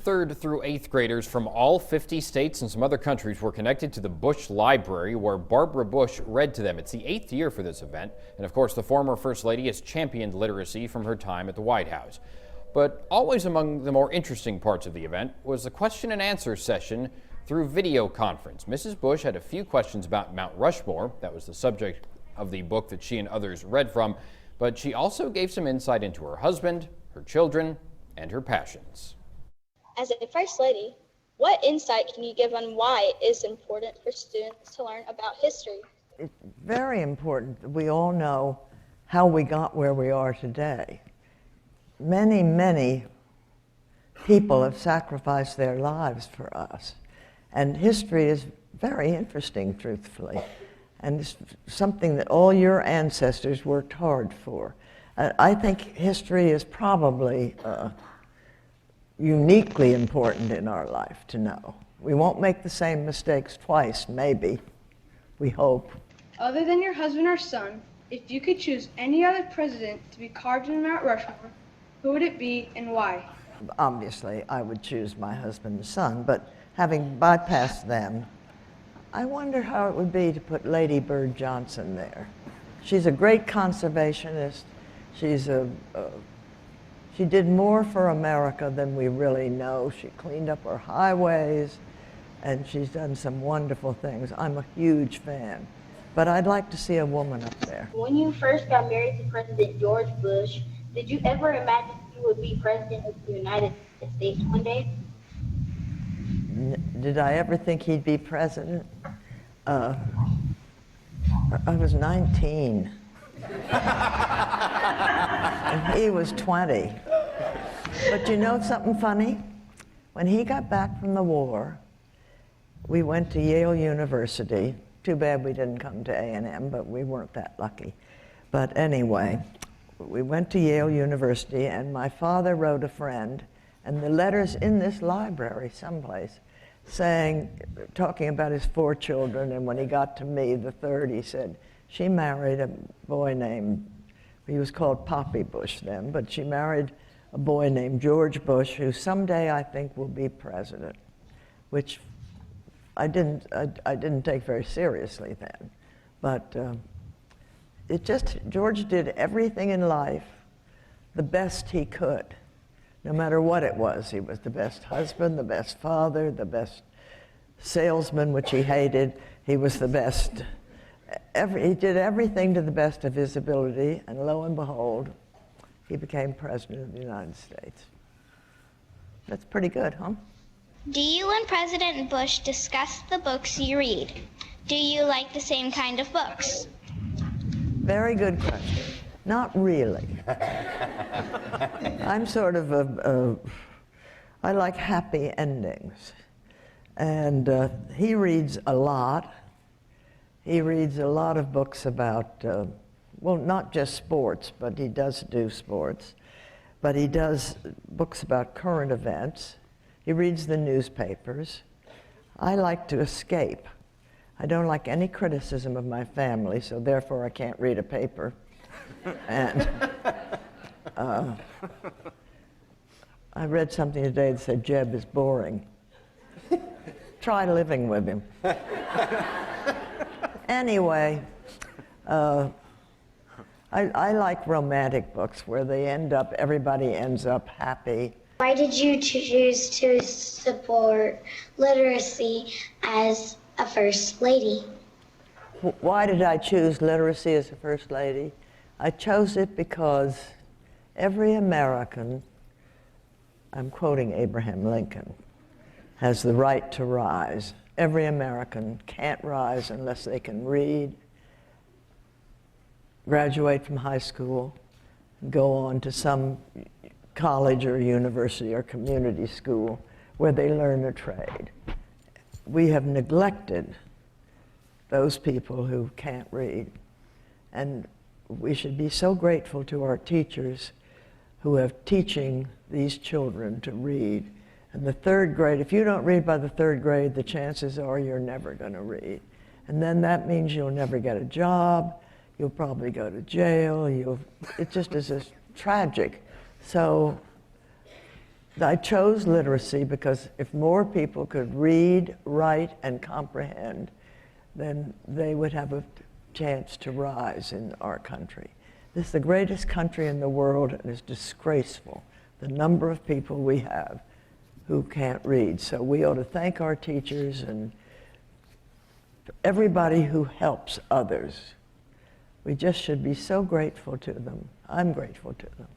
3rd through 8th graders from all 50 states and some other countries were connected to the Bush Library, where Barbara Bush read to them. It's the 8th year for this event, and of course the former First Lady has championed literacy from her time at the White House. But always among the more interesting parts of the event was the question and answer session through video conference. Mrs. Bush had a few questions about Mount Rushmore. That was the subject of the book that she and others read from, but she also gave some insight into her husband, her children, and her passions. As a First Lady, what insight can you give on why it is important for students to learn about history? It's very important that we all know how we got where we are today. Many, many people have sacrificed their lives for us. And history is very interesting, truthfully. And it's something that all your ancestors worked hard for. I think history is probably uniquely important in our life to know. We won't make the same mistakes twice, maybe. We hope. Other than your husband or son, if you could choose any other president to be carved in Mount Rushmore, who would it be and why? Obviously, I would choose my husband and son, but having bypassed them, I wonder how it would be to put Lady Bird Johnson there. She's a great conservationist. She did more for America than we really know. She cleaned up our highways, and she's done some wonderful things. I'm a huge fan, but I'd like to see a woman up there. When you first got married to President George Bush, did you ever imagine you would be president of the United States one day? Did I ever think he'd be president? I was 19. And he was 20. But you know something funny? When he got back from the war, we went to Yale University. Too bad we didn't come to A&M, but we weren't that lucky. But anyway, we went to Yale University, and my father wrote a friend, and the letter's in this library someplace, talking about his 4 children, and when he got to me, the third, he said, she married a boy named, he was called Poppy Bush then, but she married a boy named George Bush, who someday I think will be president, which I didn't take very seriously then. But George did everything in life the best he could, no matter what it was. He was the best husband, the best father, the best salesman, which he hated. He was the best. He did everything to the best of his ability, and lo and behold, he became president of the United States. That's pretty good, huh? Do you and President Bush discuss the books you read? Do you like the same kind of books? Very good question. Not really. I'm sort of I like happy endings. And he reads a lot. He reads a lot of books about, well, not just sports, but he does do sports. But he does books about current events. He reads the newspapers. I like to escape. I don't like any criticism of my family, so therefore I can't read a paper. And I read something today that said Jeb is boring. Try living with him. Anyway, I like romantic books where everybody ends up happy. Why did you choose to support literacy as a First Lady? Why did I choose literacy as a First Lady? I chose it because every American, I'm quoting Abraham Lincoln, has the right to rise. Every American can't rise unless they can read, graduate from high school, go on to some college or university or community school where they learn a trade. We have neglected those people who can't read. And we should be so grateful to our teachers who have teaching these children to read. And the 3rd grade, if you don't read by the 3rd grade, the chances are you're never going to read. And then that means you'll never get a job, you'll probably go to jail, it just is tragic. So I chose literacy because if more people could read, write, and comprehend, then they would have a chance to rise in our country. This is the greatest country in the world, and it's disgraceful, the number of people we have who can't read. So we ought to thank our teachers and everybody who helps others. We just should be so grateful to them. I'm grateful to them.